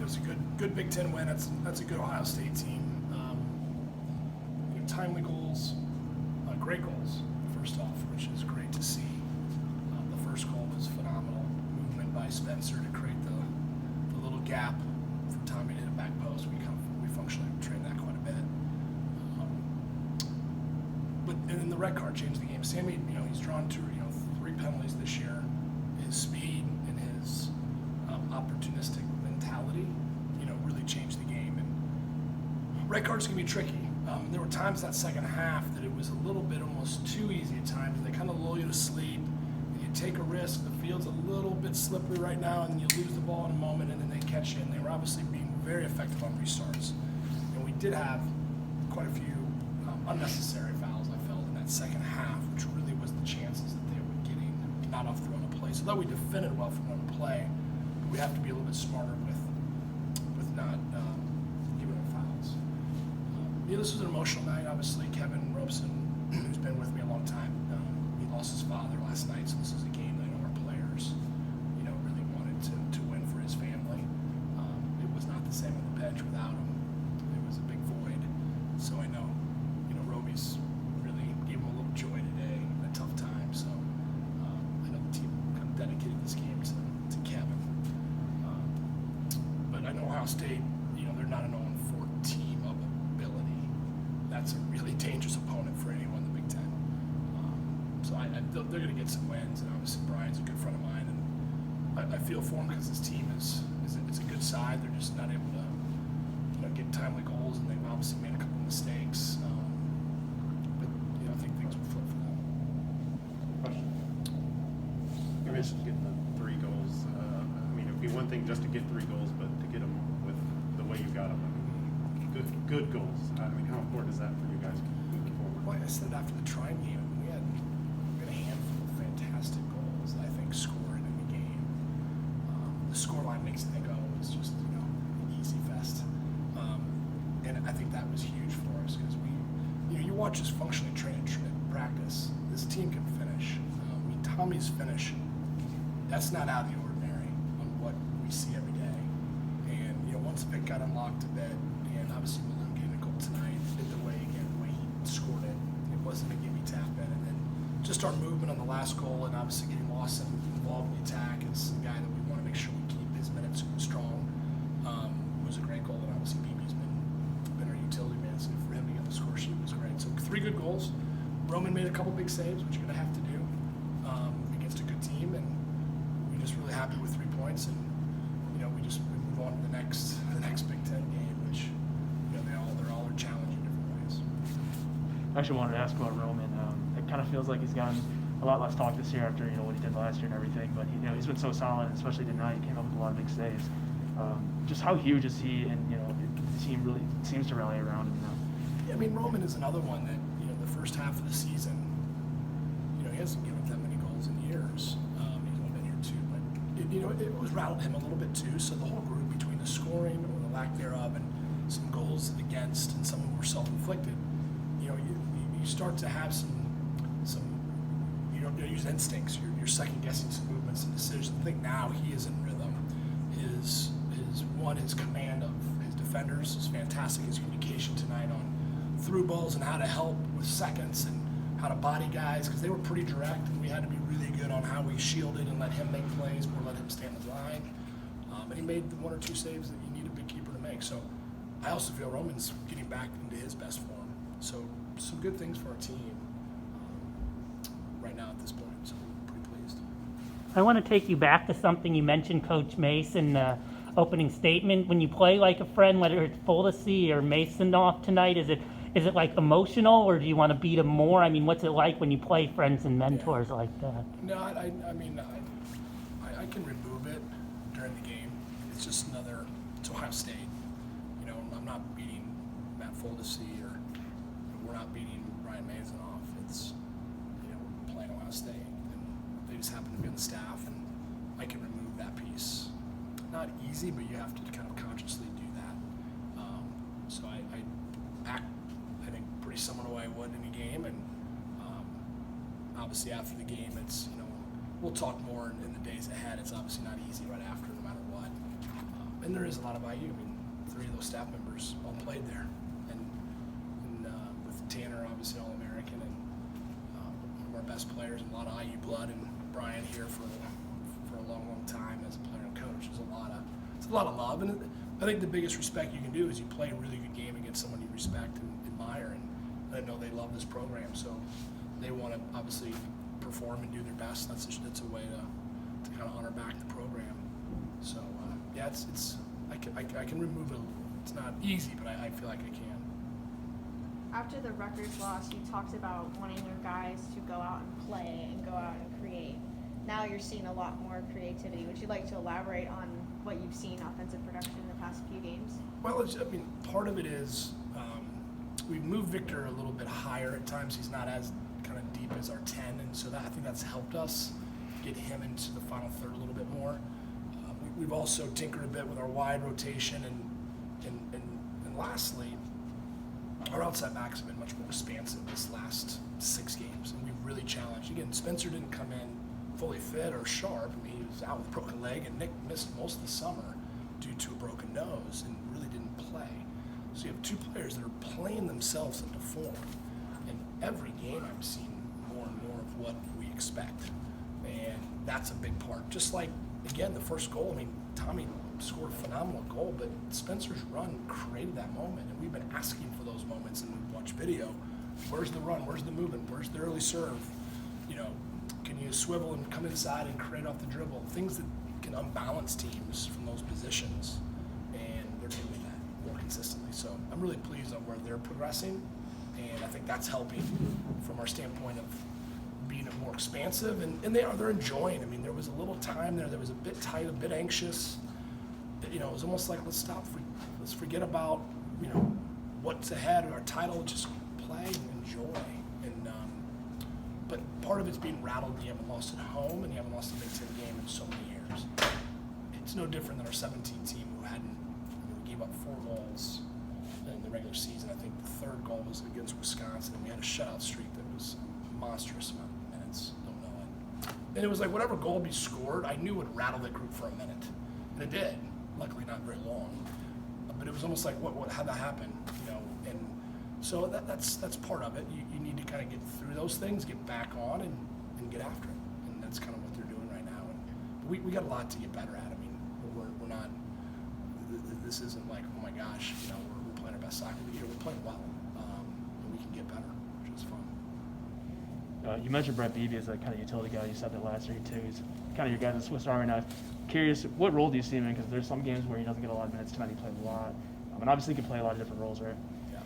was a good Big Ten win. That's a good Ohio State team. Timely goals, great goals. First off, which is great to see. The first goal was phenomenal. Movement by Spencer to create the little gap for Tommy to hit a back post. We functionally trained that quite a bit. And then the red card changed the game. Sammy, he's drawn 3 penalties this year. His speed and his opportunistic mentality, really changed the game. And red cards can be tricky. There were times that second half that it was a little bit almost too easy at times. They kind of lull you to sleep, and you take a risk. The field's a little bit slippery right now, and you lose the ball in a moment, and then they catch you. And they were obviously being very effective on restarts. And we did have quite a few unnecessary fouls, I felt, in that second half, which really was the chances that they were getting, not off the run of play. So though we defended well from run of play, but we have to be a little bit smarter with not giving them fouls. This was an emotional night. Obviously, Kevin Robeson, who's been with me a long time, he lost his father last night, so this is a game that I know our players, really wanted to win for his family. It was not the same on the bench without him. It was a big void. So I know, Roby's really gave him a little joy today in a tough time. So I know the team kind of dedicated this game to Kevin. But I know Ohio State, they're not an 0-4 team of ability. That's a really dangerous opponent for anyone in the Big Ten. So they're going to get some wins, and obviously Brian's a good friend of mine, and I feel for him because his team it's a good side. They're just not able to get timely goals, and they've obviously made a couple mistakes. But I think things will flip for them. Question. You mentioned getting the 3 goals. It'd be one thing just to get 3 goals, but to get them with the way you got them, good goals. How important is that for you guys moving forward? Well, I said after the Trine game, we had a handful of fantastic goals that I think scored in the game. The scoreline makes you think, it's just an easy fest. And I think that was huge for us because you watch us functionally train and practice. This team can finish. Tommy's finish, that's not out of the ordinary on what we see every day. And once Vic got unlocked a bit, and obviously Malone getting a goal tonight, the way he scored it, it wasn't a gimme tap in. And then just our movement on the last goal, and obviously getting Lawson involved in the attack is a guy that we want to make sure we keep his minutes strong. Was a great goal, and obviously BB's been our utility man, so for him to get the score sheet was great. So 3 good goals. Roman made a couple big saves, which you're going to have to do against a good team, and we're just really happy with 3 points. And we move on to the next Big Ten game, which they're all challenging in different ways. I actually wanted to ask about Roman. It kind of feels like he's gotten a lot less talk this year after what he did last year and everything, but he's been so solid, especially tonight. He came up with a lot of big saves. Just how huge is he, and the team really seems to rally around him now. Yeah, Roman is another one that the first half of the season, he hasn't given that many goals in years. He's only been here 2, but it was rattled him a little bit too. So the whole group, between the scoring or the lack thereof, and some goals against, and some of them were self-inflicted, you start to have some you don't use instincts. You're second guessing some movements and decisions. I think now he is in rhythm. His command of his defenders is fantastic. His communication tonight on through balls and how to help with seconds and how to body guys, because they were pretty direct, and we had to be really good on how we shielded and let him make plays or let him stand the line. And he made the 1 or 2 saves that you need a big keeper to make. So I also feel Roman's getting back into his best form. So some good things for our team right now at this point. So I'm pretty pleased. I want to take you back to something you mentioned, Coach Mace, in the opening statement. When you play like a friend, whether it's Fuldesy or Mason off tonight, is it like emotional, or do you want to beat them more? What's it like when you play friends and mentors like that? No, I can remove it during the game. It's just it's Ohio State. I'm not beating Matt Fuldesy, or we're not beating Ryan Mason off. It's, we're playing Ohio State, and they just happen to be on the staff, and I can remove that piece. Not easy, but you have to kind of consciously do that. So I act, I think, pretty similar to the way I would in a game, and obviously after the game, it's, we'll talk more in the days ahead. It's obviously not easy right after, no matter what. And there is a lot of IU. I mean, 3 of those staff members all played there, and with Tanner, obviously All-American, and one of our best players, and a lot of IU blood, and Brian here for a long, long time as a player and coach. It's a lot of love, and I think the biggest respect you can do is you play a really good game against someone you respect and admire, and I know they love this program, so they want to obviously perform and do their best. That's a way to kind of honor back the program. So yeah, I can remove it. It's not easy, but I feel like I can. After the Rutgers loss, you talked about wanting your guys to go out and play and go out and create. Now you're seeing a lot more creativity. Would you like to elaborate on what you've seen offensive production in the past few games? Well, part of it is we've moved Victor a little bit higher at times. He's not as kind of deep as our 10, and so I think that's helped us get him into the final third a little bit more. We've also tinkered a bit with our wide rotation, and lastly, our outside backs have been much more expansive this last 6 games, and we've really challenged. Again, Spencer didn't come in fully fit or sharp. I mean, he was out with a broken leg, and Nick missed most of the summer due to a broken nose and really didn't play. So you have 2 players that are playing themselves into form, and every game I'm seeing more and more of what we expect, and that's a big part. Just like, again, the first goal, I mean, Tommy scored a phenomenal goal, but Spencer's run created that moment, and we've been asking for those moments, and we watch video. Where's the run? Where's the movement? Where's the early serve? You know, can you swivel and come inside and create off the dribble? Things that can unbalance teams from those positions, and they're doing that more consistently. So I'm really pleased on where they're progressing, and I think that's helping from our standpoint of being more expansive, and they're enjoying. I mean, there was a little time there that was a bit tight, a bit anxious. You know, it was almost like, let's forget about, you know, what's ahead or our title, just play and enjoy. And but part of it's being rattled. You haven't lost at home, and you haven't lost a Big Ten game in so many years. It's no different than our 17 team who we gave up 4 goals in the regular season. I think the 3rd goal was against Wisconsin, and we had a shutout streak that was a monstrous amount of minutes. Don't know it. And it was like whatever goal we scored, I knew would rattle that group for a minute, and it did. Luckily, not very long, but it was almost like, how'd that happen, you know? And so that's part of it. You need to kind of get through those things, get back on, and get after it, and that's kind of what they're doing right now. And we got a lot to get better at. I mean, we're not. This isn't like, oh my gosh, you know, we're playing our best soccer of the year. We're playing well, and we can get better, which is fun. You mentioned Brett Beebe as a kind of utility guy. You said that last year too. He's kind of your guy, the Swiss Army knife. Curious, what role do you see him in? Because there's some games where he doesn't get a lot of minutes. Tonight he played a lot. And obviously he can play a lot of different roles, right? Yeah.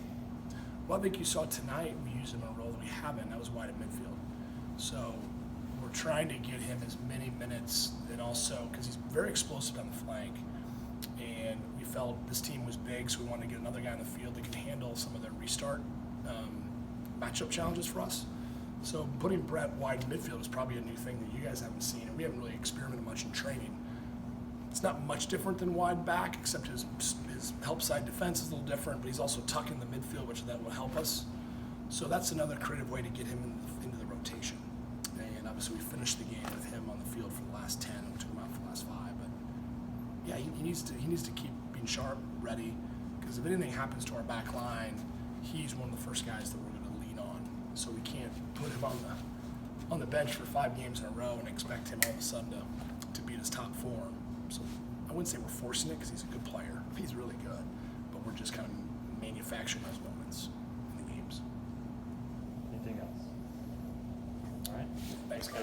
Well, I think you saw tonight we used him in a role that we haven't. That was wide at midfield. So we're trying to get him as many minutes, and also because he's very explosive on the flank. And we felt this team was big, so we wanted to get another guy in the field that could handle some of their restart matchup challenges for us. So putting Brett wide in midfield is probably a new thing that you guys haven't seen, and we haven't really experimented much in training. It's not much different than wide back, except his help side defense is a little different, but he's also tucking the midfield, which that will help us. So that's another creative way to get him into the rotation. And obviously we finished the game with him on the field for the last 10, we took him out for the last 5. But yeah, he needs to keep being sharp, ready, because if anything happens to our back line, he's one of the first guys that we're going to lean on. So we can't put him on the bench for 5 games in a row and expect him all of a sudden to be in his top form. So I wouldn't say we're forcing it, because he's a good player. He's really good, but we're just kind of manufacturing those moments in the games. Anything else? All right. Thanks, guys.